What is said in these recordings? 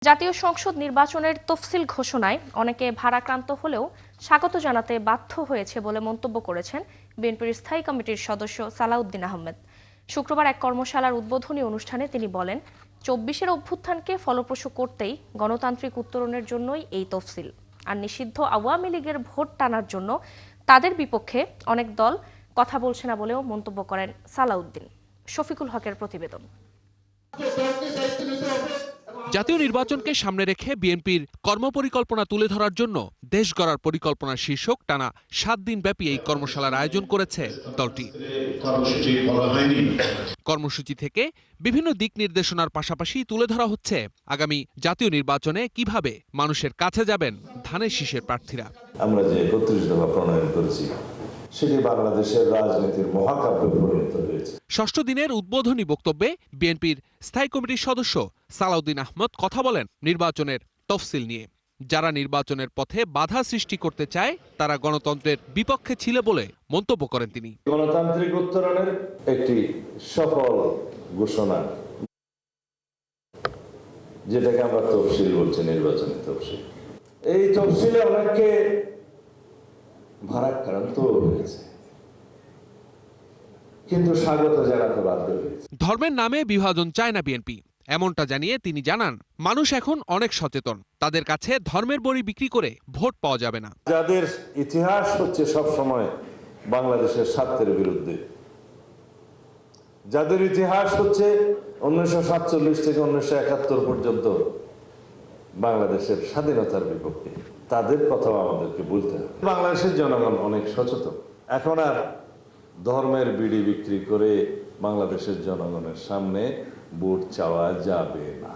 জাতীয় সংসদ নির্বাচনের তফসিল ঘোষণায় অনেকে ভারাক্রান্ত হলেও স্বাগত জানাতে বাধ্য হয়েছে বলে মন্তব্য করেছেন বিএনপির স্থায়ী কমিটির সদস্য সালাউদ্দিন আহমেদ। শুক্রবার এক কর্মশালার উদ্বোধনী অনুষ্ঠানে তিনি বলেন, ২৪-এর অভ্যুত্থানকে ফলপ্রসূ করতেই গণতান্ত্রিক উত্তরণের জন্যই এই তফসিল, আর নিষিদ্ধ আওয়ামী লীগের ভোট টানার জন্য তাদের বিপক্ষে অনেক দল কথা বলছে না বলেও মন্তব্য করেন সালাউদ্দিন। শফিকুল হকের প্রতিবেদন। জাতীয় নির্বাচনকে সামনে রেখে বিএনপির কর্মপরিকল্পনা তুলে ধরার জন্য দেশ গড়ার পরিকল্পনা শীর্ষক টানা ৭ দিন ব্যাপী এই কর্মশালার আয়োজন করেছে দলটি। কর্মসূচি থেকে বিভিন্ন দিক নির্দেশনার পাশাপাশি তুলে ধরা হচ্ছে আগামী জাতীয় নির্বাচনে কিভাবে মানুষের কাছে যাবেন ধানের শীষের প্রার্থীরা। আমরা যে ৩১ দফা প্রণয়ন করেছি সেটি বাংলাদেশের রাজনীতির মহাকাব্যে পরিণত হয়েছে। ষষ্ঠ দিনের উদ্বোধনী বক্তব্যে বিএনপির স্থায়ী কমিটির সদস্য সালাউদ্দিন আহমেদ কথা বলেন নির্বাচনের তফসিল নিয়ে। যারা নির্বাচনের পথে বাধা সৃষ্টি করতে চায় তারা গণতন্ত্রের বিপক্ষে ছিল বলে মন্তব্য করেন তিনি। গণতান্ত্রিক উত্তরণের একটি সফল ঘোষণা, যেটাকে আমরা তফসিল বলছি, নির্বাচনের তফসিল। এই তফসিলে অনেককে ভারাক্রান্ত হয়েছে, কিন্তু স্বাগত জানাতে বাধ্য হয়েছে। ধর্মের নামে বিভাজন চায় না বিএনপি, এমনটা জানিয়ে তিনি জানান, মানুষ এখন অনেক সচেতন, তাদের কাছে ধর্মের বড়ি বিক্রি করে ভোট পাওয়া যাবে না। যাদের ইতিহাস হচ্ছে সব সময় বাংলাদেশের স্বার্থের বিরুদ্ধে, যাদের ইতিহাস হচ্ছে 1947 থেকে 1971 পর্যন্ত বাংলাদেশের স্বাধীনতার বিপক্ষে, তাদের কথাও আমাদেরকে বলতে হবে। বাংলাদেশের জনগণ অনেক সচেতন, এখন আর ধর্মের বিড়ি বিক্রি করে বাংলাদেশের জনগণের সামনে ভোট চাওয়া যাবে না।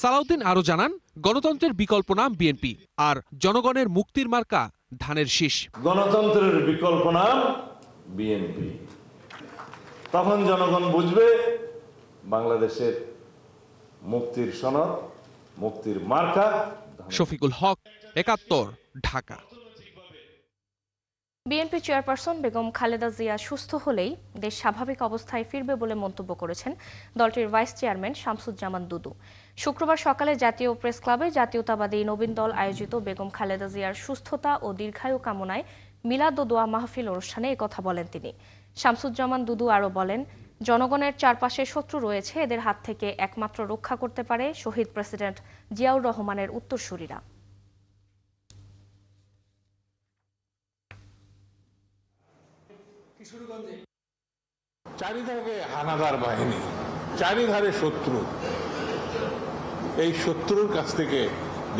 সালাউদ্দিন আরো জানান, গণতন্ত্রের বিকল্প নাম বিএনপি, আর জনগণের মুক্তির মার্কা ধানের শীষ। গণতন্ত্রের বিকল্প নাম বিএনপি। তখন জনগণ বুঝবে বাংলাদেশের মুক্তির সনদ, মুক্তির মার্কা। শফিকুল হক, ৭১, ঢাকা। বিএনপি চেয়ারপারসন বেগম খালেদা জিয়া সুস্থ হলেই দেশ স্বাভাবিক অবস্থায় ফিরবে বলে মন্তব্য করেছেন দলটির ভাইস চেয়ারম্যান শামসুজ্জামান দুদু। শুক্রবার সকালে জাতীয় প্রেস ক্লাবে জাতীয়তাবাদী নবীন দল আয়োজিত বেগম খালেদা জিয়ার সুস্থতা ও দীর্ঘায়ু কামনায় মিলাদ ও দোয়া মাহফিল অনুষ্ঠানে একথা বলেন তিনি। শামসুজ্জামান দুদু আরও বলেন, জনগণের চারপাশে শত্রু রয়েছে, এদের হাত থেকে একমাত্র রক্ষা করতে পারে শহীদ প্রেসিডেন্ট জিয়াউর রহমানের উত্তরসূরিরা। চারিধারে হানাদার বাহিনী, চারিধারে শত্রু। এই শত্রুর কাছ থেকে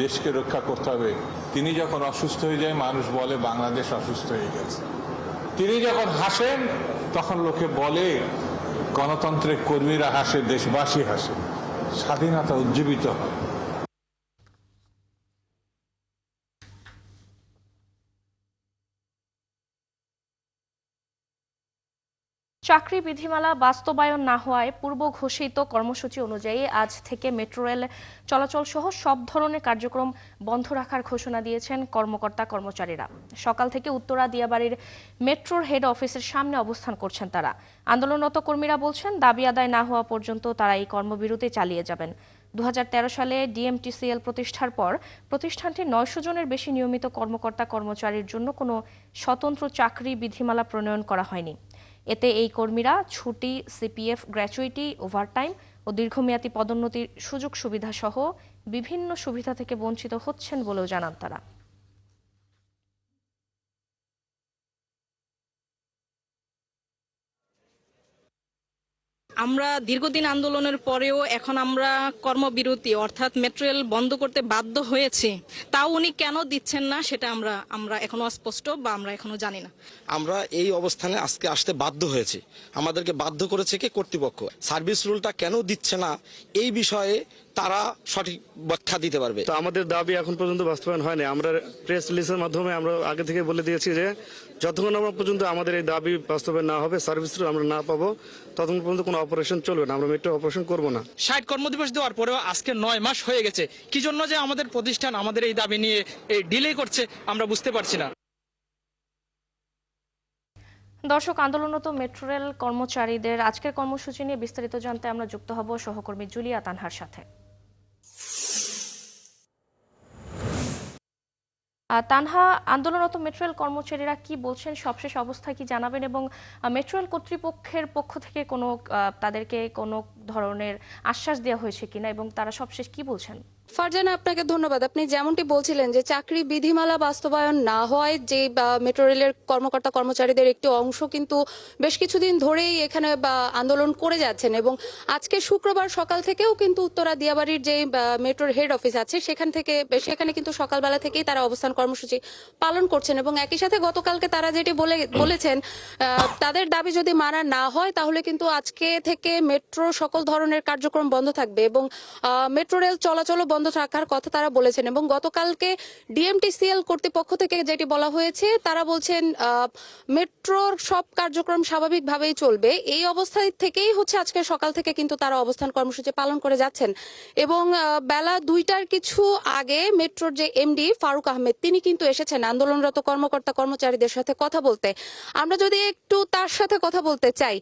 দেশকে রক্ষা করতে হবে। তিনি যখন অসুস্থ হয়ে যায়, মানুষ বলে বাংলাদেশ অসুস্থ হয়ে গেছে। তিনি যখন হাসেন, তখন লোকে বলে গণতন্ত্রের কর্মীরা হাসে, দেশবাসী হাসে, স্বাধীনতা উজ্জীবিত হয়। চাকরি বিধিমালা বাস্তবায়ন না হওয়ায় পূর্ব ঘোষিত কর্মসূচি অনুযায়ী আজ থেকে মেট্রো রেল চলাচল সহ সব ধরনের কার্যক্রম বন্ধ রাখার ঘোষণা দিয়েছেন কর্মকর্তা কর্মচারীরা। সকাল থেকে উত্তরা দিয়াবাড়ির মেট্রোর হেড অফিসের সামনে অবস্থান করছেন তারা। আন্দোলনরত কর্মীরা বলছেন, দাবি আদায় না হওয়া পর্যন্ত তারা এই কর্মবিরতি চালিয়ে যাবেন। ২০১৩ সালে ডিএমটিসিএল প্রতিষ্ঠার পর প্রতিষ্ঠানটি ৯০০ জনের বেশি নিয়মিত কর্মকর্তা কর্মচারীর জন্য কোনো স্বতন্ত্র চাকরি বিধিমালা প্রণয়ন করা হয়নি। এতে এই কর্মীরা ছুটি, সিপিএফ, গ্র্যাচুইটি, ওভারটাইম ও দীর্ঘমেয়াদী পদোন্নতির সুযোগ সুবিধা সহ বিভিন্ন সুবিধা থেকে বঞ্চিত হচ্ছেন বলেও জানান তারা। আমরা দীর্ঘদিন আন্দোলনের পরেও এখন আমরা কর্মবিরতি অর্থাৎ মেট্রো রেল বন্ধ করতে বাধ্য হয়েছি। তাও উনি কেন দিচ্ছেন না সেটা আমরা এখনো অস্পষ্ট বা আমরা এখনো জানি না। আমরা এই অবস্থানে আজকে আসতে বাধ্য হয়েছি। আমাদেরকে বাধ্য করেছে কে? কর্তৃপক্ষ। সার্ভিস রুলটা কেন দিচ্ছে না এই বিষয়ে তারা সঠিক ব্যাখ্যা দিতে পারবে। তো আমাদের দাবি এখন পর্যন্ত বাস্তবায়ন হয়নি। আমরা প্রেস রিলিজের মাধ্যমে আমরা আগে থেকে বলে দিয়েছি যে যতক্ষণ আমরা পর্যন্ত আমাদের এই দাবি বাস্তবায়ন না হবে, সার্ভিস রুল আমরা না পাবো, ততক্ষণ পর্যন্ত কোনো অপারেশন চলবে না। আমরা মেট্রো অপারেশন করবো না। ৬০ কর্মদিবস দেওয়ার পরেও আজকে ৯ মাস হয়ে গেছে। কি জন্য যে আমাদের প্রতিষ্ঠান আমাদের এই দাবি নিয়ে এই ডিলে করছে আমরা বুঝতে পারছি না। দর্শক, আন্দোলনরত মেট্রো রেল কর্মচারীদের আজকের কর্মসূচি নিয়ে বিস্তারিত জানতে আমরা যুক্ত হব সহকর্মী জুলিয়া তানহার সাথে। তানহা, আন্দোলনরত মেট্রো রেল কর্মচারীরা কি বলছেন, সবশেষ অবস্থা কি জানাবেন, এবং মেট্রো রেল কর্তৃপক্ষের পক্ষ থেকে তাদেরকে কোনো ধরনের আশ্বাস দেওয়া হয়েছে কিনা, এবং তারা সবশেষ কি বলছেন? ফারজানা, আপনাকে ধন্যবাদ। আপনি যেমনটি বলছিলেন যে চাকরি বিধিমালা বাস্তবায়ন না হওয়ায় যে মেট্রো রেলের কর্মকর্তা কর্মচারীদের একটি অংশ কিন্তু বেশ কিছুদিন ধরেই এখানে আন্দোলন করে যাচ্ছেন, এবং আজকে শুক্রবার সকাল থেকেও কিন্তু উত্তরা দিয়াবাড়ির যে মেট্রোর হেড অফিস আছে সেখানে কিন্তু সকালবেলা থেকেই তারা অবস্থান কর্মসূচি পালন করছেন, এবং একই সাথে গতকালকে তারা যেটি বলেছেন তাদের দাবি যদি মানা না হয় তাহলে কিন্তু আজকে থেকে মেট্রো সকল ধরনের কার্যক্রম বন্ধ থাকবে, এবং মেট্রো রেল চলাচলও বন্ধ রাখার কথা তারা বলেছেন। এবং গতকালকে ডিএমটিসিএল কর্তৃপক্ষ থেকে যেটি বলা হয়েছে, তারা বলছেন মেট্রোর সব কার্যক্রম স্বাভাবিকভাবেই চলবে। এই অবস্থা থেকেই আজকে সকাল থেকে কিন্তু তারা অবস্থান কর্মসূচি পালন করে যাচ্ছেন, এবং বেলা 2টার কিছু আগে মেট্রোর যে এমডি ফারুক আহমেদ তিনি কিন্তু এসেছেন আন্দোলনরত কর্মকর্তা কর্মচারীদের সাথে কথা বলতে। আমরা যদি একটু তার সাথে কথা বলতে চাই,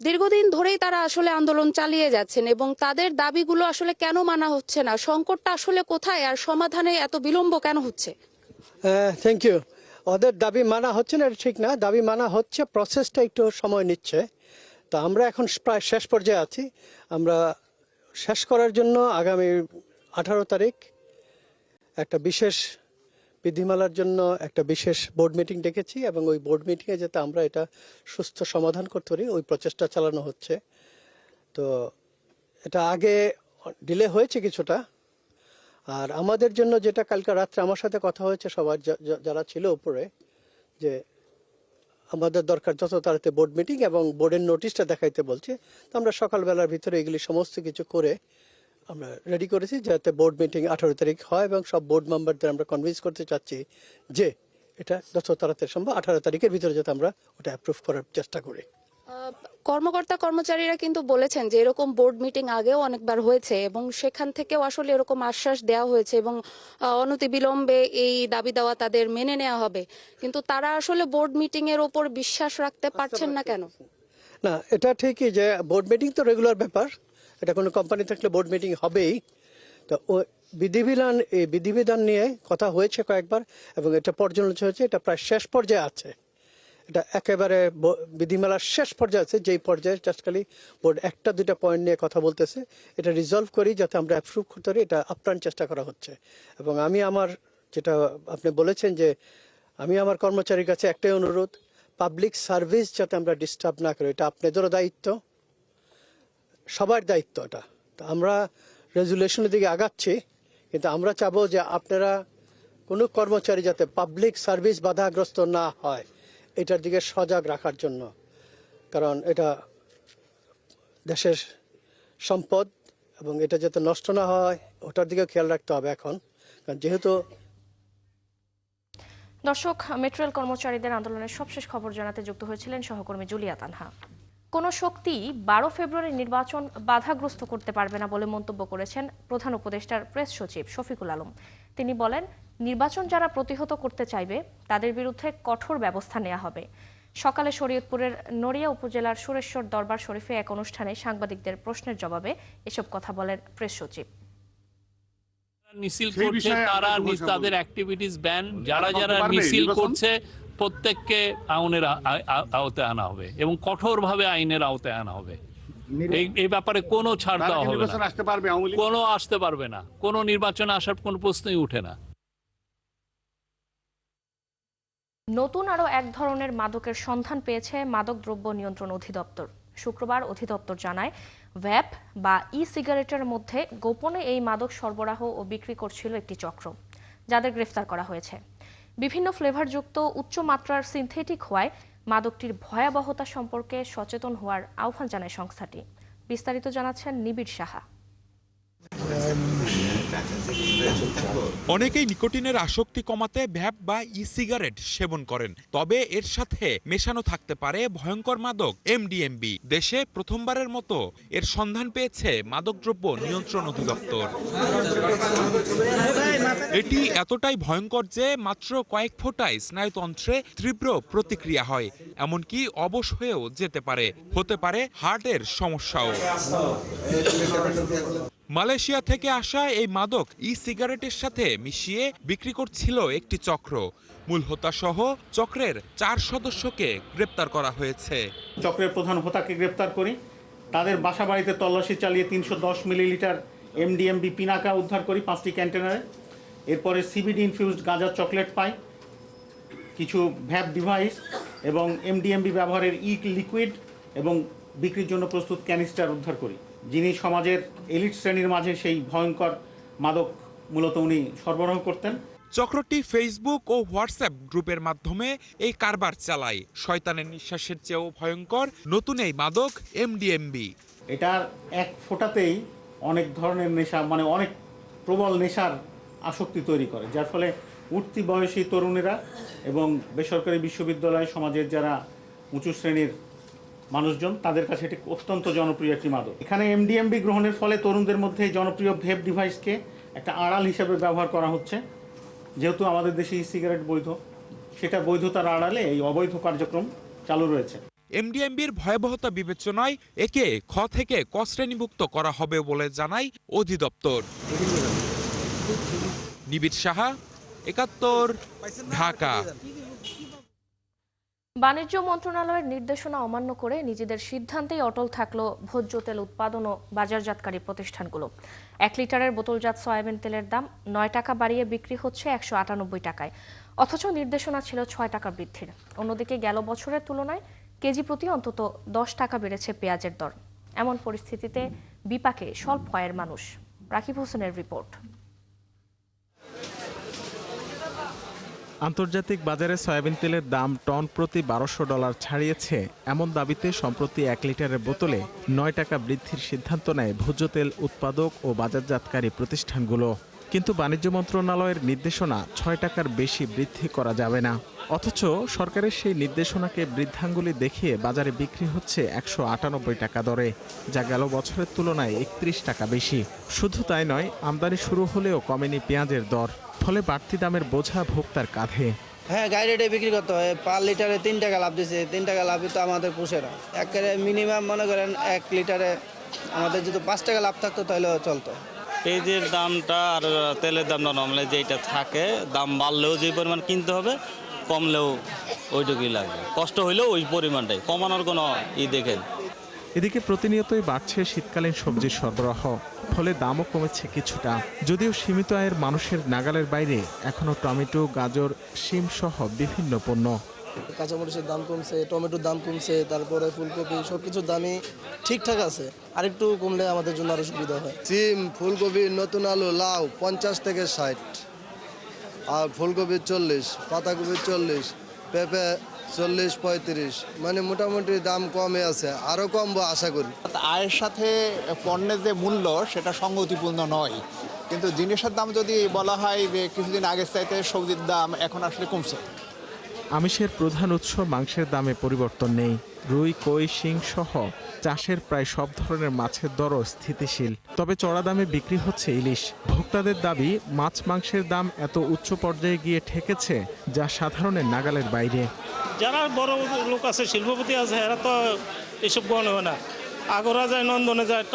দীর্ঘদিন ধরেই তারা আসলে আন্দোলন চালিয়ে যাচ্ছেন, এবং তাদের দাবিগুলো আসলে কেন মানা হচ্ছে না, সংকটটা আসলে কোথায়, আর সমাধানে এত বিলম্ব কেন হচ্ছে? Thank you. ওদের দাবি মানা হচ্ছে না, এটা ঠিক না। দাবি মানা হচ্ছে, প্রসেসটা একটু সময় নিচ্ছে। তো আমরা এখন প্রায় শেষ পর্যায়ে আছি। আমরা শেষ করার জন্য আগামী 18 তারিখ একটা বিশেষ বিধিমালার জন্য একটা বিশেষ বোর্ড মিটিং ডেকেছি, এবং ওই বোর্ড মিটিংয়ে যাতে আমরা এটা সুস্থ সমাধান করতে পারি ওই প্রচেষ্টা চালানো হচ্ছে। তো এটা আগে ডিলে হয়েছে কিছুটা, আর আমাদের জন্য যেটা কালকে রাত্রে আমার সাথে কথা হয়েছে সবার যারা ছিল উপরে, যে আমাদের দরকার যত তাড়াতাড়ি বোর্ড মিটিং এবং বোর্ডের নোটিশটা দেখাইতে বলছে। তো আমরা সকালবেলার ভিতরে এগুলি সমস্ত কিছু করে আমরা রেডি করেছি যাতে বোর্ড মিটিং 18 তারিখ হয়, এবং সব বোর্ড মেম্বারদের আমরা কনভিন্স করতে চাচ্ছি যে এটা যত তাড়াতাড়ি সম্ভব 18 তারিখের ভিতরে যাতে আমরা ওটা অ্যাপ্রুভ করার চেষ্টা করি। কর্মকর্তা কর্মচারীরা কিন্তু বলেছেন যে এরকম বোর্ড মিটিং আগেও অনেকবার হয়েছে, এবং সেখান থেকেও আসলে এরকম আশ্বাস দেওয়া হয়েছে, এবং অনতিবিলম্বে এই দাবি দেওয়া তাদের মেনে নেওয়া হবে, কিন্তু তারা আসলে বোর্ড মিটিং এর ওপর বিশ্বাস রাখতে পারছেন না কেন? না, এটা ঠিকই যে বোর্ড মিটিং তো রেগুলার ব্যাপার, এটা কোনো কোম্পানি থাকলে বোর্ড মিটিং হবেই। তো বিধিবিধান নিয়ে কথা হয়েছে কয়েকবার, এবং এটা পর্যালোচনা হয়েছে, এটা প্রায় শেষ পর্যায়ে আছে। এটা একেবারে বিধিমালার শেষ পর্যায়ে আছে, যেই পর্যায়ে জাস্ট খালি বোর্ড 1-2টা পয়েন্ট নিয়ে কথা বলতেছে। এটা রিজলভ করি যাতে আমরা অ্যাপ্রুভ করতে পারি, এটা আপ্রাণ চেষ্টা করা হচ্ছে। এবং আমি আমার যেটা আপনি বলেছেন যে আমি আমার কর্মচারীর কাছে একটাই অনুরোধ, পাবলিক সার্ভিস যাতে আমরা ডিস্টার্ব না করি, এটা আপনাদেরও দায়িত্ব, সবার দায়িত্ব এটা। তো আমরা রেজুলেশনের দিকে আগাচ্ছি, কিন্তু আমরা চাবো যে আপনারা কোনো কর্মচারী যাতে পাবলিক সার্ভিস বাধাগ্রস্ত না হয় এটার দিকে সজাগ রাখার জন্য, কারণ এটা দেশের সম্পদ, এবং এটা যাতে নষ্ট না হয় ওটার দিকে খেয়াল রাখতে হবে এখন, কারণ যেহেতু। দর্শক, মেট্রো রেল কর্মচারীদের আন্দোলনের সবশেষ খবর জানাতে যুক্ত হয়েছিলেন সহকর্মী জুলিয়া তানহা। কোনো শক্তি 12 ফেব্রুয়ারি নির্বাচন বাধাগ্রস্ত করতে পারবে না বলে মন্তব্য করেছেন প্রধান উপদেষ্টার প্রেস সচিব শফিকুল আলম। তিনি বলেন, নির্বাচন যারা প্রতিহত করতে চাইবে তাদের বিরুদ্ধে কঠোর ব্যবস্থা নেওয়া হবে। সকালে শরীয়তপুরের নড়িয়া উপজেলার সুরেশ্বর দরবার শরীফে এক অনুষ্ঠানে সাংবাদিকদের প্রশ্নের জবাবে এসব কথা বলেন প্রেস সচিব। মিছিল করছে তারা তাদের অ্যাক্টিভিটিস ব্যান, যারা যারা মিছিল করছে প্রত্যেককে আইনের আওতায় আনা হবে, এবং কঠোরভাবে আইনের আওতায় আনা হবে। এই ব্যাপারে কোনো ছাড় দেওয়া হবে না, কোনো আসতে পারবে না, কোনো নির্বাচনে আসার কোনো প্রশ্নই উঠে না। নতুন আরও এক ধরনের মাদকের সন্ধান পেয়েছে মাদক দ্রব্য নিয়ন্ত্রণ অধিদপ্তর। শুক্রবার অধিদপ্তর জানায়, ভ্যাপ বা ই সিগারেটের মধ্যে গোপনে এই মাদক সরবরাহ ও বিক্রি করছিল একটি চক্র, যাদের গ্রেফতার করা হয়েছে। বিভিন্ন ফ্লেভারযুক্ত উচ্চ মাত্রার সিনথেটিক হওয়ায় মাদকটির ভয়াবহতা সম্পর্কে সচেতন হওয়ার আহ্বান জানায় সংস্থাটি। বিস্তারিত জানাচ্ছেন নিবিড় সাহা। অনেকেই নিকোটিনের আসক্তি কমাতে ভ্যাপ বা ই সিগারেট সেবন করেন, তবে এর সাথে মেশানো থাকতে পারে ভয়ঙ্কর মাদক এমডিএমবি। দেশে প্রথমবারের মতো এর সন্ধান পেয়েছে মাদকদ্রব্য নিয়ন্ত্রণ অধিদপ্তর। এটি এতটাই ভয়ঙ্কর যে মাত্র কয়েক ফোঁটায় স্নায়ুতন্ত্রে তীব্র প্রতিক্রিয়া হয়, এমনকি অবশ হয়েও যেতে পারে, হতে পারে হার্টের সমস্যাও। মালয়েশিয়া থেকে আসা এই মাদক সিগারেটের সাথে মিশিয়ে বিক্রি করছিল একটি চক্র। মূল হোতা সহ চক্রের 4 সদস্যকে গ্রেপ্তার করা হয়েছে। চক্রের প্রধান হোতাকে গ্রেপ্তার করি, তাদের বাসা বাড়িতে তল্লাশি চালিয়ে 310 মিলিলিটার MDMB পিনাকা উদ্ধার করি 5টি কন্টেনারে। এরপরে CBD ইনফিউজড গাঁজা চকলেট পাই, কিছু ভ্যাপ ডিভাইস এবং MDMB ব্যবহারের লিকুইড এবং বিক্রির জন্য প্রস্তুত ক্যানিস্টার উদ্ধার করি। যিনি সমাজের এলিট শ্রেণীর মাঝে সেই ভয়ঙ্কর মাদক মূলত উনি সরবরাহ করতেন। চক্রটি ফেসবুক ও হোয়াটসঅ্যাপ গ্রুপের মাধ্যমে এই কারবার চালায়। শয়তানের নিঃশ্বাসের চেয়েও ভয়ঙ্কর নতুন এই মাদক MDMB। এটার এক ফোঁটাতেই অনেক ধরনের নেশা, মানে অনেক প্রবল নেশার আসক্তি তৈরি করে, যার ফলে উঠতি বয়সী তরুণেরা এবং বেসরকারি বিশ্ববিদ্যালয় সমাজের যারা উঁচু শ্রেণীর মানুষজন তাদের কাছে এটি অত্যন্ত জনপ্রিয় একটি মাদক। এখানে MDMB গ্রহণের ফলে তরুণদের মধ্যে জনপ্রিয় ভেপ ডিভাইসকে একটা আড়াল হিসেবে ব্যবহার করা হচ্ছে। যেহেতু আমাদের দেশে সিগারেট বৈধ, সেটা বৈধতার আড়ালে এই অবৈধ কার্যক্রম চালু রয়েছে। MDMBর ভয়াবহতা বিবেচনায় একে খ থেকে ক শ্রেণীভুক্ত করা হবে বলে জানায় অধিদপ্তর। নিবিড় সাহা, ৭১, ঢাকা। বাণিজ্য মন্ত্রণালয়ের নির্দেশনা অমান্য করে নিজেদের সিদ্ধান্তেই অটল থাকলো ভোজ্য তেল উৎপাদন ও বাজারজাতকারী প্রতিষ্ঠানগুলো। 1 লিটারের বোতলজাত সয়াবিন তেলের দাম 9 টাকা বাড়িয়ে বিক্রি হচ্ছে 198 টাকায়, অথচ নির্দেশনা ছিল 6 টাকা বৃদ্ধির। অন্যদিকে গেল বছরের তুলনায় কেজি প্রতি অন্তত 10 টাকা বেড়েছে পেঁয়াজের দর। এমন পরিস্থিতিতে বিপাকে স্বল্প আয়ের মানুষ। রাকিব হোসেনের রিপোর্ট। আন্তর্জাতিক বাজারে সয়াবিন তেলের দাম টন প্রতি $1200 ছাড়িয়েছে। এমন দাবিতে সম্প্রতি 1 লিটারের বোতলে 9 টাকা বৃদ্ধির সিদ্ধান্ত নেয় ভোজ্য তেল উৎপাদক ও বাজারজাতকারী প্রতিষ্ঠানগুলো। কিন্তু বাণিজ্য মন্ত্রণালয়ের নির্দেশনা 6 টাকার বেশি বৃদ্ধি করা যাবে না। অথচ সরকারের সেই নির্দেশনাকে বৃদ্ধাঙ্গুলি দেখিয়ে বাজারে বিক্রি হচ্ছে 198 টাকা দরে, যা গেল বছরের তুলনায় 31 টাকা বেশি। শুধু তাই নয়, আমদানি শুরু হলেও কমেনি পেঁয়াজের দর, ফলে বাড়তি দামের বোঝা ভোক্তার কাঁধে। হ্যাঁ, গাড়ি রেটে বিক্রি করতে হয়। 5 লিটারে 3 টাকা লাভ দিচ্ছে। 3 টাকা লাভই তো আমাদের পুষে না। একেবারে মিনিমাম মনে করেন 1 লিটারে আমাদের যদি 5 টাকা লাভ থাকতো তাহলে চলতো। পেঁয়াজের দামটা আর তেলের দামটা নর্মালি যেটা থাকে, দাম বাড়লেও যে পরিমাণ কিনতে হবে, কমলেও ওইটুকুই লাগবে। কষ্ট হইলেও ওই পরিমাণটাই, কমানোর কোনো দেখেন। এদিকে প্রতিনিয়তই বাড়ছে শীতকালীন সবজির সরবরাহ, ফলে দামও কমেছে কিছুটা। যদিও সীমিত আয়ের মানুষের নাগালের বাইরে এখনো টমেটো, গাজর, শিম সহ বিভিন্ন পণ্য। কাঁচামরিচের দাম কমছে, টমেটোর দাম কমছে, তারপরে ফুলকপি সবকিছুর দামই ঠিকঠাক আছে। আরেকটু কমলে আমাদের জন্য আরো সুবিধা হয়। সিম, ফুলকপি, নতুন আলু, লাউ 50 থেকে 60, আর ফুলকপি 40, পাতাকপি 40, পেঁপে 40-35, মানে মোটামুটি দাম কমে আছে, আরো কমবো আশা করি। আয়ের সাথে পণ্যের যে মূল্য সেটা সঙ্গতিপূর্ণ নয়, কিন্তু জিনিসের দাম যদি বলা হয় যে কিছুদিন আগের চাইতে সবজির দাম এখন আসলে কমছে। আমিষের প্রধান উৎস মাংসের দামে পরিবর্তন নেই। রুই, কই, শিং সহ চাষের প্রায় সব ধরনের মাছের দরও স্থিতিশীল। তবে চড়া দামে বিক্রি হচ্ছে ইলিশ। ভোক্তাদের দাবি, মাছ মাংসের দাম এত উচ্চ পর্যায়ে গিয়ে ঠেকেছে যা সাধারণের নাগালের বাইরে। যারা বড় লোক আছে, শিল্পপতি আছে, এরা তো এসব গণ হয় না। আগরা যায়, নন্দনে যায়,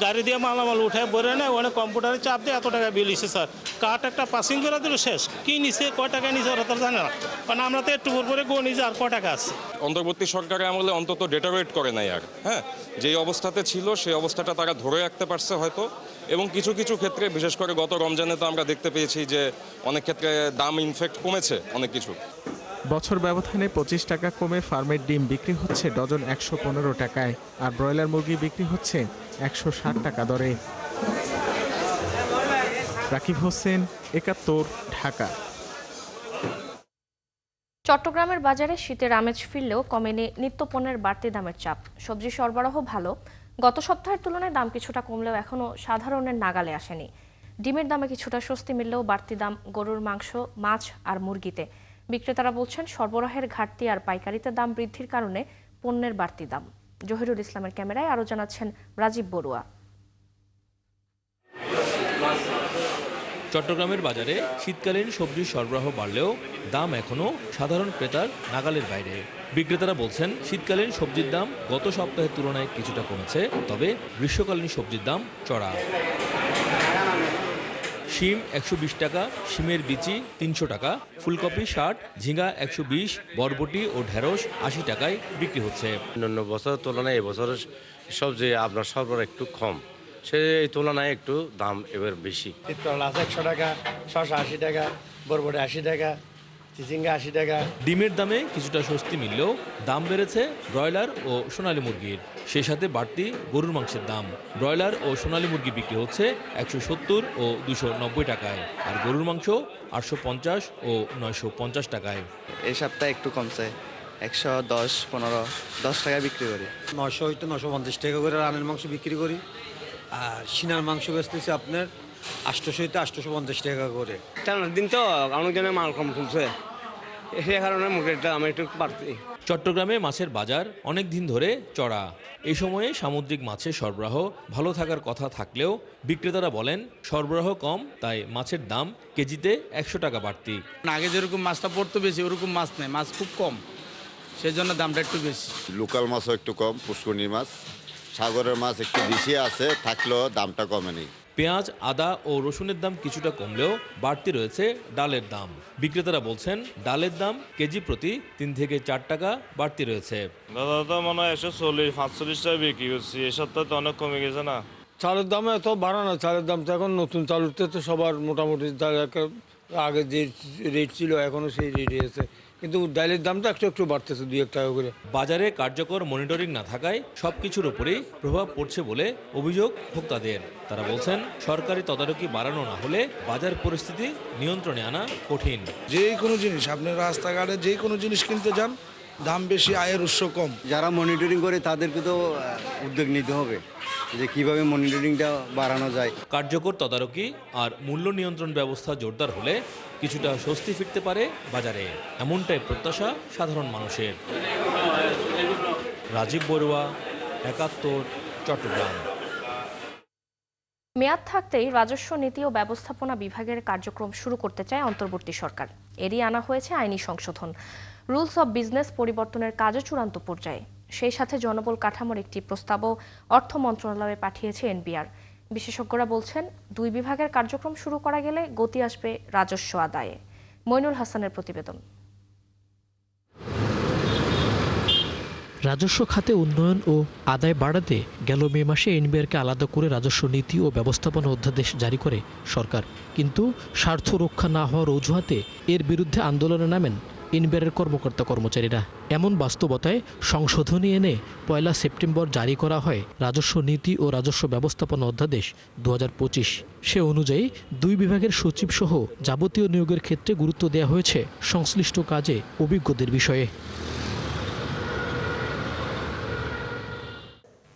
গাড়ি দিয়ে মালামাল উঠে বলে নেয়, ওখানে কম্পিউটারে চাপ দিয়ে এত টাকা বিল এসে স্যার, কাঠ একটা পাসিং করে দিল শেষ। কি নিছে, কয় টাকা নিছে ওরা তো জানে না, কারণ আমরা তো একটু পরে গো নিছে আর কয় টাকা আছে। অন্তর্বর্তী সরকারের আমলে অন্তত ডেটারেট করে নাই আর, হ্যাঁ, যেই অবস্থাতে ছিল সেই অবস্থাটা তারা ধরে রাখতে পারছে হয়তো, এবং কিছু কিছু ক্ষেত্রে বিশেষ করে গত রমজানে তো আমরা দেখতে পেয়েছি যে অনেক ক্ষেত্রে দাম ইনফ্যাক্ট কমেছে অনেক কিছু। বছর ব্যবধানে 25 টাকা কমে ফার্মের ডিম বিক্রি হচ্ছে ডজন 115 টাকায়, আর ব্রয়লার মুরগি বিক্রি হচ্ছে 160 টাকা দরে। রাকিব হোসেন, ৭১, ঢাকা। চট্টগ্রামের বাজারে শীতের আমেজ ফিরলেও কমেনি নিত্যপণ্যের বাড়তি দামের চাপ। সবজি সরবরাহ ভালো, গত সপ্তাহের তুলনায় দাম কিছুটা কমলেও এখনও সাধারণের নাগালে আসেনি। ডিমের দামে কিছুটা স্বস্তি মিললেও বাড়তি দাম গরুর মাংস, মাছ আর মুরগিতে। বিক্রেতারা বলছেন সরবরাহের ঘাটতি আর পাইকারিতে দাম বৃদ্ধির কারণে পণ্যের বাড়তি দাম। জহিরুল ইসলামের ক্যামেরায় আরও জানাচ্ছেন রাজীব বড়ুয়া। চট্টগ্রামের বাজারে শীতকালীন সবজির সরবরাহ বাড়লেও দাম এখনও সাধারণ ক্রেতার নাগালের বাইরে। বিক্রেতারা বলছেন শীতকালীন সবজির দাম গত সপ্তাহের তুলনায় কিছুটা কমেছে, তবে গ্রীষ্মকালীন সবজির দাম চড়া। শিম 120 টাকা, শিমের বিচি 300 টাকা, ফুলকপি 60, ঝিঙ্গা 120, বরবটি ও ঢেঁড়স 80 টাকায় বিক্রি হচ্ছে। অন্যান্য বছরের তুলনায় এবছরের সবজি আপনার সরবরাহ একটু কম, সেই তুলনায় একটু দাম এবার বেশি। শীতকাল আছে 100 টাকা, শসা 80 টাকা, বরবটি 80 টাকা, চিচিঙ্গা 80 টাকা। ডিমের দামে কিছুটা স্বস্তি মিললেও দাম বেড়েছে ব্রয়লার ও সোনালী মুরগির, সেই সাথে বাড়তি গরুর মাংসের দাম। ব্রয়লার ও সোনালী মুরগি বিক্রি হচ্ছে 170 ও 290 টাকায়, আর গরুর মাংস 850 ও 950 টাকায়। এই সপ্তাহে একটু কমছে, 110, 15, 10 টাকায় বিক্রি করি। 900 হইতে 950 টাকা করে রানের মাংস বিক্রি করি, আর সিনার মাংস বেচতেছি আপনার 800 হইতে 850 টাকা করে। টানার দিন তো অনেক জনের মাল কম চলছে, সেই কারণে মুরগির দাম একটু বাড়তি। চট্টগ্রামে মাছের বাজার অনেক দিন ধরে চড়া। এই সময়ে সামুদ্রিক মাছের সরবরাহ ভালো থাকার কথা থাকলেও বিক্রেতারা বলেন সরবরাহ কম, তাই মাছের দাম কেজিতে 100 টাকা বাড়তি। আগে যেরকম মাছটা পড়তো বেশি, ওরকম মাছ নেই, মাছ খুব কম, সেই জন্য দামটা একটু বেশি। লোকাল মাছও একটু কম, পুষ্করণী মাছ, সাগরের মাছ একটু বেশি আছে, থাকলেও দামটা কমে নেই। পেঁয়াজ, আদা ও রসুনের দাম কিছুটা কমলেও বাড়তি রয়েছে ডালের দাম। বিক্রেতারা বলছেন ডালের দাম কেজি প্রতি 3 থেকে 4 টাকা বাড়তি রয়েছে। দাদা তো মনে হয় 140-45 টাকা বিক্রি করছি, এই সপ্তাহে তো অনেক কমে গেছে না। চালের দাম এত বাড়ানো, চালের দাম তো এখন নতুন চালুতে তো সবার মোটামুটি আগে যে রেট ছিল এখনো সেই রেটই আছে, কিন্তু ডালের দামটা একটু একটু বাড়তেছে 2-1 টাকা করে। বাজারে কার্যকর মনিটরিং না থাকায় সবকিছুর উপরেই প্রভাব পড়ছে বলে অভিযোগ ভোক্তাদের। তারা বলছেন সরকারি তদারকি বাড়ানো না হলে বাজার পরিস্থিতি নিয়ন্ত্রণে আনা কঠিন। যে কোনো জিনিস আপনি রাস্তাঘাটে যে কোনো জিনিস কিনতে যান, দাম বেশি, আয়ের উৎস কম। যারা মনিটরিং করে তাদেরকে তো উদ্যোগ নিতে হবে যে কিভাবে মনিটরিংটা বাড়ানো যায়। কার্যকর তদারকি আর মূল্য নিয়ন্ত্রণ ব্যবস্থা জোরদার হলে কিছুটা স্বস্তি ফিরতে পারে বাজারে, এমনটাই প্রত্যাশা সাধারণ মানুষের। রাজীব বড়ুয়া, ৭১, চট্টগ্রাম। মেয়াদ থাকতেই রাজস্ব নীতি ও ব্যবস্থাপনা বিভাগের কার্যক্রম শুরু করতে চায় অন্তর্বর্তী সরকার। এরই আনা হয়েছে আইনি সংশোধন। রুলস অব বিজনেস পরিবর্তনের কাজও চূড়ান্ত পর্যায়ে। সেই সাথে জনবল কাঠামোর একটি প্রস্তাবও অর্থ মন্ত্রণালয়ে পাঠিয়েছে এনবিআর। বিশেষজ্ঞরা বলছেন 2 বিভাগের কার্যক্রম শুরু করা গেলে গতি আসবে রাজস্ব আদায়ে। মইনুল হাসানের প্রতিবেদন। রাজস্ব খাতে উন্নয়ন ও আদায় বাড়াতে গেল মে মাসে এনবিআরকে আলাদা করে রাজস্ব নীতি ও ব্যবস্থাপনা অধ্যাদেশ জারি করে সরকার, কিন্তু স্বার্থ রক্ষা না হওয়ার অজুহাতে এর বিরুদ্ধে আন্দোলনে নামেন এনবিআরের কর্মকর্তা কর্মচারীরা। এমন বাস্তবতায় সংশোধনী এনে 1 সেপ্টেম্বর জারি করা হয় রাজস্ব নীতি ও রাজস্ব ব্যবস্থাপনা অধ্যাদেশ 2025। সে অনুযায়ী 2 বিভাগের সচিব সহ যাবতীয় নিয়োগের ক্ষেত্রে গুরুত্ব দেওয়া হয়েছে সংশ্লিষ্ট কাজে অভিজ্ঞদের বিষয়ে।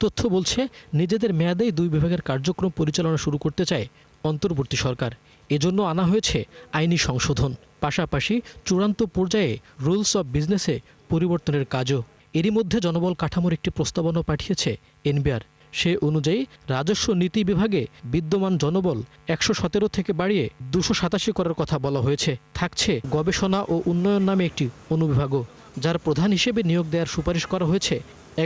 তথ্য বলছে নিজেদের মেয়াদেই 2 বিভাগের কার্যক্রম পরিচালনা শুরু করতে চায় অন্তর্বর্তী সরকার। এজন্য আনা হয়েছে আইনি সংশোধন, পাশাপাশি চূড়ান্ত পর্যায়ে রুলস অব বিজনেসে পরিবর্তনের কাজও। এরই মধ্যে জনবল কাঠামোর একটি প্রস্তাবনা পাঠিয়েছে এনবিআর। সে অনুযায়ী রাজস্ব নীতি বিভাগে বিদ্যমান জনবল 117 থেকে বাড়িয়ে 287 করার কথা বলা হয়েছে। থাকছে গবেষণা ও উন্নয়ন নামে একটি অনুবিভাগও, যার প্রধান হিসেবে নিয়োগ দেওয়ার সুপারিশ করা হয়েছে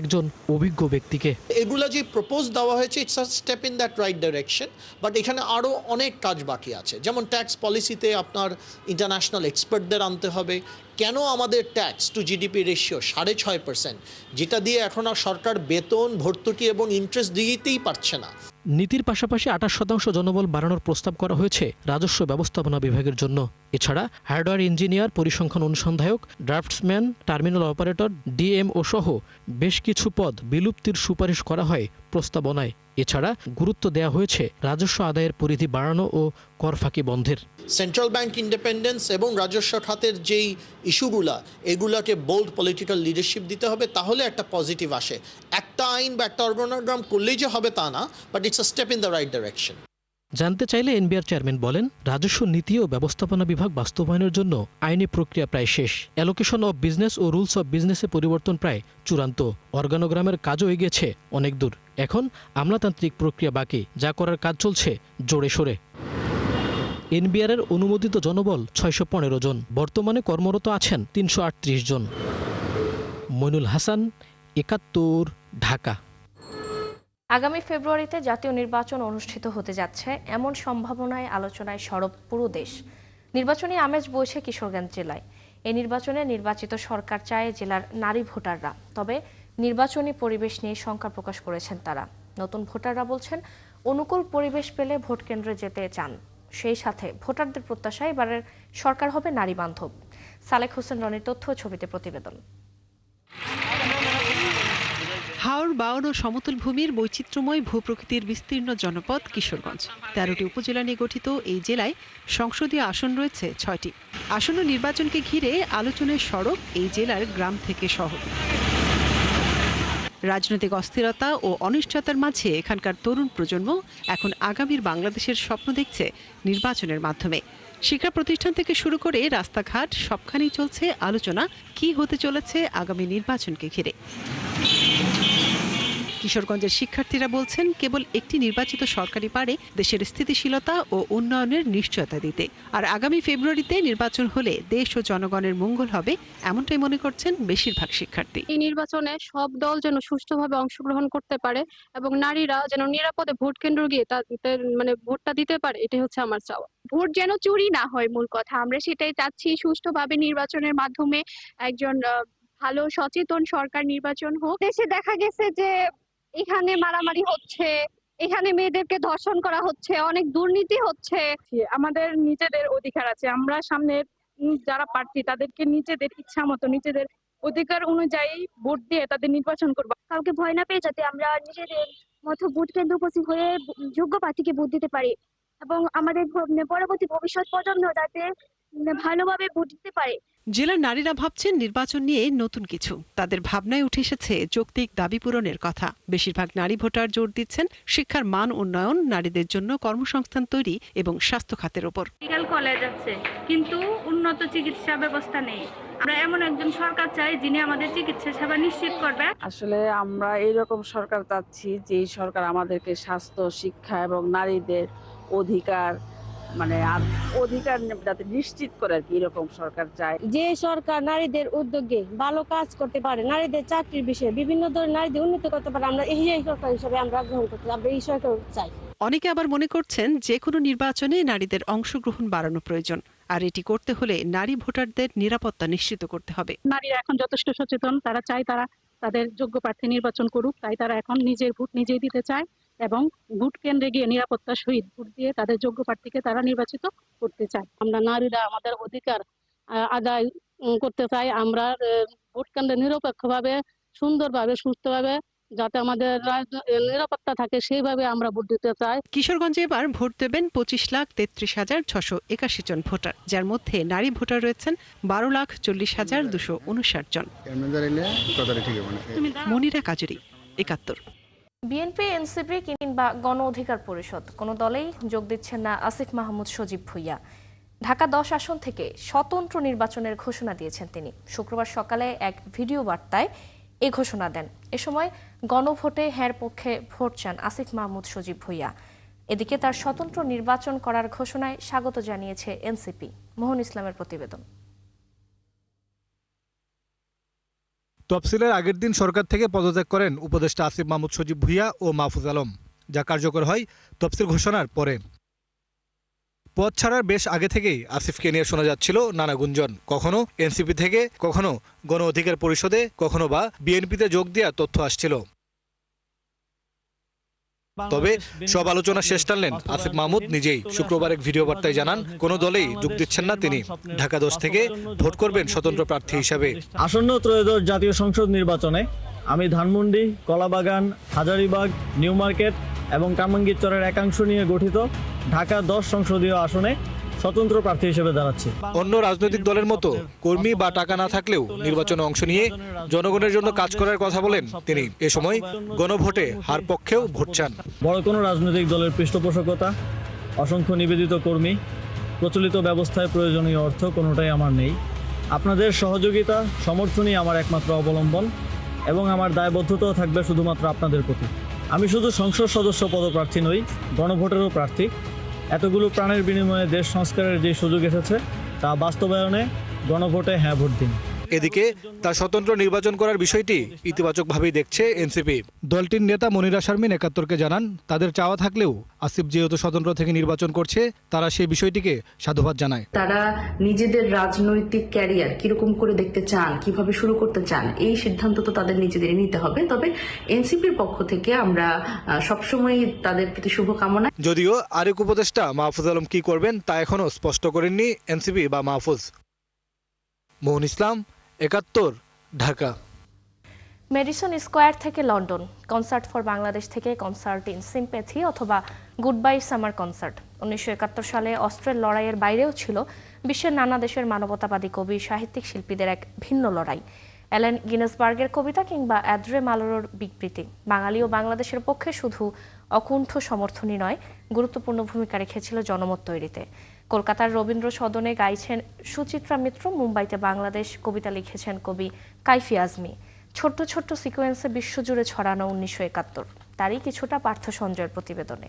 একজন অভিজ্ঞ ব্যক্তিকে। এগুলো যে প্রপোজ দেওয়া হয়েছে it's a step in that right direction, but এখানে আরও অনেক কাজ বাকি আছে। যেমন ট্যাক্স পলিসিতে আপনার ইন্টারন্যাশনাল এক্সপার্টদের আনতে হবে। কেন আমাদের ট্যাক্স টু জিডিপি রেশিও 6.5%, যেটা দিয়ে এখন আর সরকার বেতন, ভর্তুকি এবং ইন্টারেস্ট দিতেই পারছে না। নীতির পাশাপাশি 28% জনবল বাড়ানোর প্রস্তাব করা হয়েছে রাজস্ব ব্যবস্থাপনা বিভাগের জন্য। এছাড়া হার্ডওয়্যার ইঞ্জিনিয়ার, পরিসংখ্যান অনুসন্ধায়ক, ড্রাফটসম্যান, টার্মিনাল অপারেটর, ডিএমও সহ বেশ কিছু পদ বিলুপ্তির সুপারিশ করা হয় প্রস্তাবনায়। এছাড়া গুরুত্ব দেওয়া হয়েছে রাজস্ব আদায়ের পরিধি বাড়ানো ও কর ফাঁকি বন্ধের। সেন্ট্রাল ব্যাংক ইন্ডিপেন্ডেন্স এবং রাজস্ব খাতের যেই ইস্যুগুলা, এগুলাকে বোল্ড পলিটিক্যাল লিডারশিপ দিতে হবে, তাহলে একটা পজিটিভ আসে। একটা আইন বা একটা অর্গানোগ্রাম করলেই যে হবে তা না, but it's a step in the right direction. জানতে চাইলে এনবিআর চেয়ারম্যান বলেন, রাজস্ব নীতি ও ব্যবস্থাপনা বিভাগ বাস্তবায়নের জন্য আইনি প্রক্রিয়া প্রায় শেষ। অ্যালোকেশন অব বিজনেস ও রুলস অব বিজনেসে পরিবর্তন প্রায় চূড়ান্ত। অর্গানোগ্রামের কাজও এগিয়েছে অনেক দূর। এখন আমলাতান্ত্রিক প্রক্রিয়া বাকি, যা করার কাজ চলছে জোরে সোরে। এনবিআরের অনুমোদিত জনবল 615 জন, বর্তমানে কর্মরত আছেন 338 জন। মইনুল হাসান, ৭১, ঢাকা। আগামী ফেব্রুয়ারিতে জাতীয় নির্বাচন অনুষ্ঠিত হতে যাচ্ছে এমন সম্ভাবনায় আলোচনায় সরব পুরো দেশ। নির্বাচনী আমেজ বইছে কিশোরগঞ্জ জেলায়। এই নির্বাচনে নির্বাচিত সরকার চায় জেলার নারী ভোটাররা। তবে নির্বাচনী পরিবেশ নিয়ে শঙ্কা প্রকাশ করেছেন তারা। নতুন ভোটাররা বলছেন অনুকূল পরিবেশ পেলে ভোট কেন্দ্রে যেতে চান। সেই সাথে ভোটারদের প্রত্যাশা এবারের সরকার হবে নারী বান্ধব। সালেক হোসেন রনির তথ্য ছবিতে প্রতিবেদন। হাওর, বাওন ও সমতল ভূমির বৈচিত্র্যময় ভূপ্রকৃতির বিস্তীর্ণ জনপদ কিশোরগঞ্জ। ১৩টি উপজেলা নিয়ে গঠিত এই জেলায় সংসদীয় আসন রয়েছে ৬টি। আসন্ন নির্বাচনকে ঘিরে আলোচনায় সরব এই জেলার গ্রাম থেকে শহর। রাজনৈতিক অস্থিরতা ও অনিশ্চয়তার মাঝে এখানকার তরুণ প্রজন্ম এখন আগামীর বাংলাদেশের স্বপ্ন দেখছে নির্বাচনের মাধ্যমে। শিক্ষা প্রতিষ্ঠান থেকে শুরু করে রাস্তাঘাট সবখানেই চলছে আলোচনা কি হতে চলেছে আগামী নির্বাচনকে ঘিরে। কিশোরগঞ্জের শিক্ষার্থীরা বলছেন কেবল একটি নির্বাচিত সরকারই পারে দেশের স্থিতিশীলতা ও উন্নয়নের নিশ্চয়তা দিতে। আর আগামী ফেব্রুয়ারিতে নির্বাচন হলে দেশ ও জনগণের মঙ্গল হবে, এমনটাই মনে করছেন বেশিরভাগ শিক্ষার্থী। এই নির্বাচনে সব দল যেন সুষ্ঠুভাবে অংশগ্রহণ করতে পারে এবং নারীরা যেন নিরাপদে ভোট কেন্দ্র গিয়ে তাদের ভোটটা দিতে পারে, এটাই হচ্ছে আমার চাওয়া। ভোট যেন চুরি না হয়, মূল কথা আমরা সেটাই চাচ্ছি। সুষ্ঠুভাবে নির্বাচনের মাধ্যমে একজন ভালো সচেতন সরকার নির্বাচন হোক। দেশে দেখা গেছে যে এখানে মারামারি হচ্ছে, এখানে মেয়েদেরকে ধর্ষণ করা হচ্ছে, অনেক দুর্নীতি হচ্ছে। আমাদের নিজেদের অধিকার আছে, আমরা সামনে যারা প্রার্থী তাদেরকে নিজেদের ইচ্ছা মতো নিজেদের অধিকার অনুযায়ী ভোট দিয়ে তাদের নির্বাচন করবো। কাউকে ভয় না পেয়ে যাতে আমরা নিজেদের মতো ভোট কেন্দ্র উপস্থিত হয়ে যোগ্য প্রার্থীকে ভোট দিতে পারি এবং আমাদের পরবর্তী ভবিষ্যৎ প্রজন্ম যাতে ভালোভাবে ভোট দিতে পারে। জেলার নারীরা ভাবছেন নির্বাচন নিয়ে নতুন কিছু। তাদের ভাবনায় উঠে এসেছে যৌক্তিক দাবি পূরণের কথা। বেশিরভাগ নারী ভোটার জোর দিচ্ছেন শিক্ষার মান উন্নয়ন, নারীদের জন্য কর্মসংস্থান তৈরি এবং স্বাস্থ্য খাতের উপর। মেডিকেল কলেজ আছে কিন্তু উন্নত চিকিৎসা ব্যবস্থা নেই। আমরা এমন একজন সরকার চাই যিনি আমাদের চিকিৎসা সেবা নিশ্চিত করবে। আসলে আমরা এইরকম সরকার চাচ্ছি যে সরকার আমাদেরকে স্বাস্থ্য, শিক্ষা এবং নারীদের অধিকার আর অধিকার যাতে নিশ্চিত করে আর কি, এরকম সরকার চাই। যে সরকার নারীদের উদ্যোগে ভালো কাজ করতে পারে, নারীদের চাকরির বিষয়ে বিভিন্ন ধরনের নারীদের উন্নতি করতে পারে, আমরা এই সরকার হিসেবে আমরা গ্রহণ করতে, আমরা এই সরকার চাই। অনেকে আবার মনে করছেন যে কোনো নির্বাচনে নারীদের অংশগ্রহণ বাড়ানো প্রয়োজন, আর এটি করতে হলে নারী ভোটারদের নিরাপত্তা নিশ্চিত করতে হবে। নারীরা এখন যথেষ্ট সচেতন, তারা চায় তারা তাদের যোগ্য প্রার্থী নির্বাচন করুক, তাই তারা এখন নিজের ভোট নিজেই দিতে চায় এবং ভোট কেন্দ্রে গিয়ে নিরাপত্তার সহিত ভোট দিয়ে তাদের যোগ্য প্রার্থীকে তারা নির্বাচিত করতে চায়। আমরা নারীরা আমাদের অধিকার আদায় করতে চাই। আমরা ভোট কেন্দ্রে নিরপেক্ষভাবে, সুন্দরভাবে, সুস্থভাবে যাতে আমাদের নিরাপত্তা থাকে সেইভাবে আমরা ভোট দিতে চাই। কিশোরগঞ্জে এবার ভোট দেবেন 25,33,681 জন ভোটার, যার মধ্যে নারী ভোটার রয়েছেন 12,40,259 জন। মনিরা কাজুরি, ৭১। বিএনপি, এনসিপি কিংবা গণ অধিকার পরিষদ কোনো দলেই যোগ দিচ্ছেন না আসিফ মাহমুদ সজীব ভুঁইয়া। ঢাকা 10 আসন থেকে স্বতন্ত্র নির্বাচনের ঘোষণা দিয়েছেন তিনি। শুক্রবার সকালে এক ভিডিও বার্তায় এই ঘোষণা দেন। এ সময় গণভোটে হ্যাঁর পক্ষে ভোট চান আসিফ মাহমুদ সজীব ভুঁইয়া। এদিকে তার স্বতন্ত্র নির্বাচন করার ঘোষণায় স্বাগত জানিয়েছে এনসিপি। মোহন ইসলামের প্রতিবেদন। তফসিলের আগের দিন সরকার থেকে পদত্যাগ করেন উপদেষ্টা আসিফ মাহমুদ সজীব ভুঁইয়া ও মাহফুজ আলম, যা কার্যকর হয় তফসিল ঘোষণার পরে। পদ ছাড়ার বেশ আগে থেকেই আসিফকে নিয়ে শোনা যাচ্ছিল নানা গুঞ্জন, কখনো এনসিপি থেকে, কখনো গণ অধিকার পরিষদে, কখনো বা বিএনপিতে যোগ দেওয়ার তথ্য আসছিল। তবে সব আলোচনা শেষ টানলেন আসিফ মাহমুদ নিজেই। শুক্রবার এক ভিডিও বার্তায় জানান কোনো দলেই যোগ দিচ্ছেন না তিনি। ঢাকা 10 থেকে ভোট করবেন স্বতন্ত্র প্রার্থী হিসাবে। আসন্ন ত্রয়োদশ জাতীয় সংসদ নির্বাচনে আমি ধানমন্ডি, কলাবাগান, হাজারীবাগ, নিউ মার্কেট এবং কামরাঙ্গীরচরের একাংশ নিয়ে গঠিত ঢাকা 10 সংসদীয় আসনে স্বতন্ত্র প্রার্থী হিসেবে দাঁড়াচ্ছি। অন্য রাজনৈতিক দলের মতো কর্মী বা টাকা না থাকলেও নির্বাচনে অংশ নিয়ে জনগণের জন্য কাজ করার কথা বলেন তিনি। এ সময় গণভোটে হার পক্ষেও ভোট চান। বড় কোনো রাজনৈতিক দলের পৃষ্ঠপোষকতা, অসংখ্য নিবেদিত কর্মী, প্রচলিত ব্যবস্থায় প্রয়োজনীয় অর্থ কোনোটাই আমার নেই। আপনাদের সহযোগিতা, সমর্থনই আমার একমাত্র অবলম্বন এবং আমার দায়বদ্ধতাও থাকবে শুধুমাত্র আপনাদের প্রতি। আমি শুধু সংসদ সদস্য পদপ্রার্থী নই, গণভোটেরও প্রার্থী। এতগুলো প্রাণের বিনিময়ে দেশ সংস্কারের যে সুযোগ এসেছে তা বাস্তবায়নে গণভোটে হ্যাঁ ভোট দিন। এদিকে তার স্বতন্ত্র নির্বাচন করার বিষয়টি ইতিবাচকভাবেই দেখছে এনসিপি। দলটির নেতা মনিরা শারমিন একাত্তরকে জানান, তাদের চাওয়া থাকলেও আসিফ যেহেতু স্বতন্ত্র থেকে নির্বাচন করছে, তারা সেই বিষয়টিকে সাধুবাদ জানায়। তারা নিজেদের রাজনৈতিক ক্যারিয়ার কিরকম করে দেখতে চান, কিভাবে শুরু করতে চান, এই সিদ্ধান্ত তো তাদের নিজেদেরই নিতে হবে। তবে এনসিপির পক্ষ থেকে আমরা সবসময় তাদের প্রতি শুভকামনা। যদিও আরেক উপদেষ্টা মাহফুজ আলম কি করবেন তা এখনো স্পষ্ট করেননি এনসিপি বা মাহফুজ। মোহন ইসলাম, একাত্তর, ঢাকা। মেডিসন স্কয়ার থেকে লন্ডন, কনসার্ট ফর বাংলাদেশ থেকে কনসার্ট ইন সিম্প্যাথি অথবা গুড বাই সামার কনসার্ট। 1971 সালে অস্ত্রের লড়াইয়ের বাইরেও ছিল বিশ্বের নানা দেশের মানবতাবাদী কবি, সাহিত্যিক, শিল্পীদের এক ভিন্ন লড়াই। অ্যালেন গিনেসবার্গের কবিতা কিংবা অ্যাদ্রে মালোরোর বিবৃতি বাঙালি ও বাংলাদেশের পক্ষে শুধু অকুণ্ঠ সমর্থনই নয়, গুরুত্বপূর্ণ ভূমিকা রেখেছিল জনমত তৈরিতে। কলকাতার রবীন্দ্র সদনে গাইছেন সুচিত্রা মিত্র, মুম্বাইতে বাংলাদেশ কবিতা লিখেছেন কবি কাইফি আজমি। ছোট্ট ছোট্ট সিকোয়েন্সে বিশ্বজুড়ে ছড়ানো 1971, তারই কিছুটা পার্থ সঞ্জয়ের প্রতিবেদনে।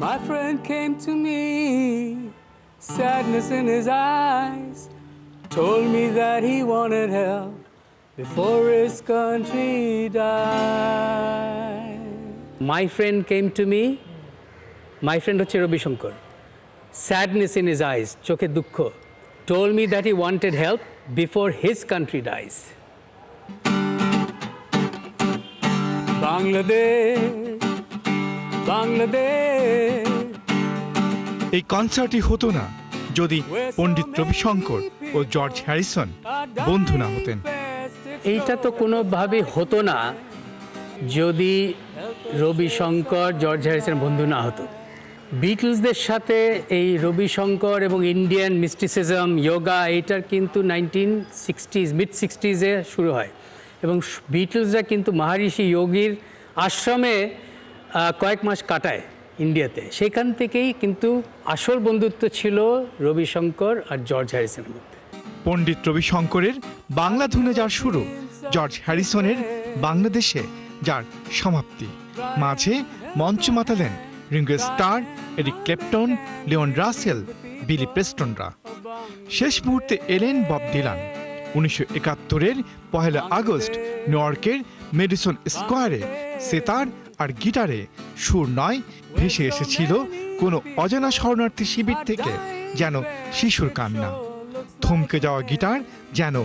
My friend came to me, sadness in his eyes, told me that he wanted help before his country died. My friend came to me, my friend হচ্ছে Ravi Shankar, sadness in his eyes, চোখে দুঃখ, told me that he wanted help before his country dies. Bangladesh, Bangladesh. এই কনসার্টই হতো না যদি পণ্ডিত রবিশঙ্কর ও George Harrison বন্ধু না হতেন। এইটা তো কোনোভাবে হতো না যদি রবিশঙ্কর জর্জ হ্যারিসন বন্ধু না হতো। বিটলসদের সাথে এই রবিশঙ্কর এবং ইন্ডিয়ান মিস্টিসিজম, যোগা, এইটার কিন্তু 1960s, mid-60s শুরু হয় এবং বিটলসরা কিন্তু মহারিষি যোগীর আশ্রমে কয়েক মাস কাটায় ইন্ডিয়াতে। সেখান থেকেই কিন্তু আসল বন্ধুত্ব ছিল রবিশঙ্কর আর জর্জ হ্যারিসনের মধ্যে। পণ্ডিত রবিশঙ্করের বাংলা ধুনে যার শুরু, জর্জ হ্যারিসনের বাংলাদেশে যার সমাপ্তি। মাঝে মঞ্চ মাতালেন Ringo Starr, Eric Clapton, Leon Russell, Billy প্রেস্টনরা। শেষ মুহূর্তে এলেন বব ডিলান। 1971-এর 1 আগস্ট নিউ ইয়র্কের মেডিসন স্কোয়ারে সেতার আর গিটারে সুর নয়, ভেসে এসেছিল কোনো অজানা শরণার্থী শিবির থেকে যেন শিশুর কান্না। থমকে যাওয়া গিটার যেন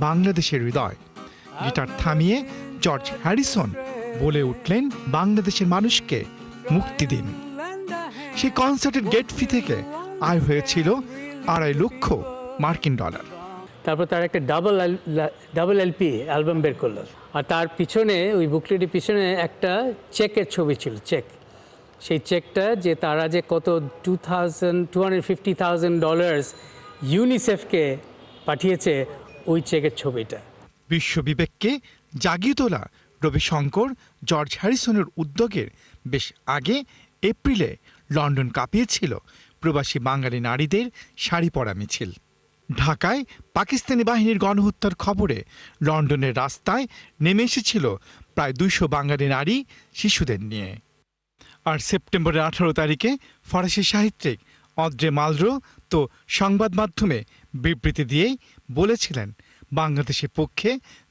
বাংলাদেশের হৃদয়। গিটার থামিয়ে জর্জ হ্যারিসন বলে উঠলেন, বাংলাদেশের মানুষকে মুক্তি দিন। সেই কনসার্টের গেট ফি থেকে আয় হয়েছিল $2.5 লক্ষ মার্কিন। তারপর তার একটা ডাবল এলপি অ্যালবাম বের করলো, আর তার পিছনে ওই বুকলেটের পিছনে একটা চেকের ছবি ছিল, চেক। সেই চেকটা যে তারা যে কত $250,000 ইউনিসেফকে পাঠিয়েছে, ওই চেকের ছবিটা। বিশ্ববিবেককে জাগিয়ে তোলা রবিশঙ্কর জর্জ হ্যারিসনের উদ্যোগের বেশ আগে এপ্রিলে লন্ডন কাঁপিয়েছিল প্রবাসী বাঙালি নারীদের শাড়ি পরা মিছিল। ঢাকায় পাকিস্তানি বাহিনীর গণহত্যার খবরে লন্ডনের রাস্তায় নেমে এসেছিল প্রায় 200 বাঙালি নারী শিশুদের নিয়ে। আর সেপ্টেম্বরের 18 তারিখে ফরাসি সাহিত্যিক অদ্রে মালরো তো সংবাদ মাধ্যমে বিবৃতি দিয়েই বলেছিলেন, বাংলাদেশের পক্ষে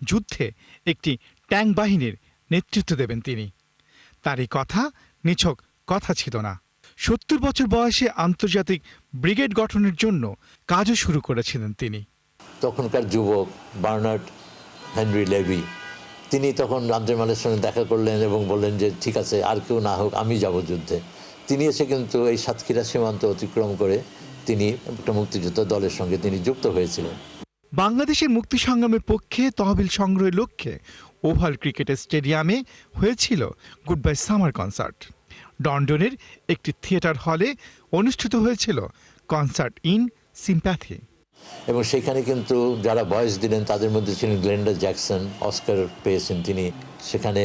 যুদ্ধে একটি ট্যাঙ্ক বাহিনীর নেতৃত্ব দেবেন তিনি। তার এই কথা নিছক কথা ছিল না। 70 বছর বয়সে আন্তর্জাতিক ব্রিগেড গঠনের জন্য কাজও শুরু করেছিলেন তিনি। তখনকার যুবক বার্নার্ড হেনরি লেভি, তিনি তখন আন্দ্রে মালের সঙ্গে দেখা করলেন এবং বললেন যে ঠিক আছে, আর কেউ না হোক আমি যাব যুদ্ধে। তিনি এসে কিন্তু এই সাতক্ষীরা সীমান্ত অতিক্রম করে তিনি একটা মুক্তিযুদ্ধ দলের সঙ্গে তিনি যুক্ত হয়েছিলেন। বাংলাদেশের মুক্তি সংগ্রামের পক্ষে তহবিল সংগ্রহের লক্ষ্যে ওভাল ক্রিকেট স্টেডিয়ামে হয়েছিল গুড বাই সামার কনসার্ট। লন্ডনের একটি থিয়েটার হলে অনুষ্ঠিত হয়েছিল কনসার্ট ইন সিম্প্যাথি। এবং সেখানে কিন্তু যারা ভয়েস দিলেন তাদের মধ্যে ছিলেন গ্লেন্ডা জ্যাকসন, অস্কার পেয়েছেন তিনি। সেখানে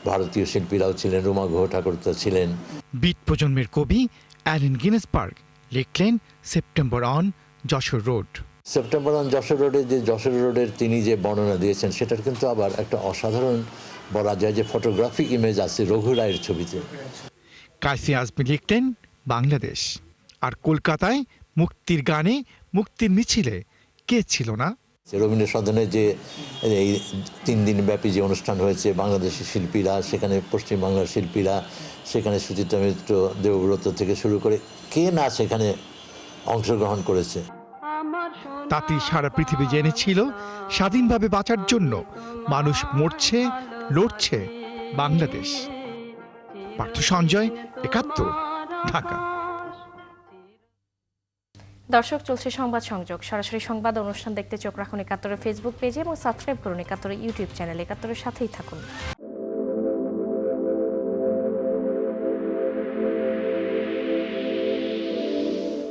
ভারতীয় শিল্পীরাও ছিলেন, রুমা গুহ ঠাকুর ছিলেন। বিট প্রজন্মের কবি অ্যালেন গিনেসবার্গ লিখলেন September on Jessore road. September on Jessore রোডে যে যশোর রোডের তিনি যে বর্ণনা দিয়েছেন, সেটার কিন্তু আবার একটা অসাধারণ বলা যায় যে ফটোগ্রাফিক ইমেজ আছে রঘু রায়ের ছবিতে। কাইফি আজমি লিখতেন বাংলাদেশ। আর কলকাতায় মুক্তির গানে, মুক্তির মিছিলে কে ছিল না? রবীন্দ্র সদনে যে এই 3 দিন ব্যাপী যে অনুষ্ঠান হয়েছে, বাংলাদেশের শিল্পীরা সেখানে, পশ্চিম বাংলার শিল্পীরা সেখানে, সুচিত্রা মিত্র, দেবব্রত থেকে শুরু করে কে না সেখানে অংশগ্রহণ করেছে। তাতেই সারা পৃথিবী জেনেছিল স্বাধীনভাবে বাঁচার জন্য মানুষ মরছে, লড়ছে বাংলাদেশ। পার্থ সঞ্জয়, 71, ঢাকা। দর্শক, চলছে সংবাদ সংযোগ। সরাসরি সংবাদ অনুষ্ঠান দেখতে চোখ রাখুন 71 ফেসবুক পেজে এবং সাবস্ক্রাইব করুন 71 ইউটিউব চ্যানেল। 71 সাথেই থাকুন।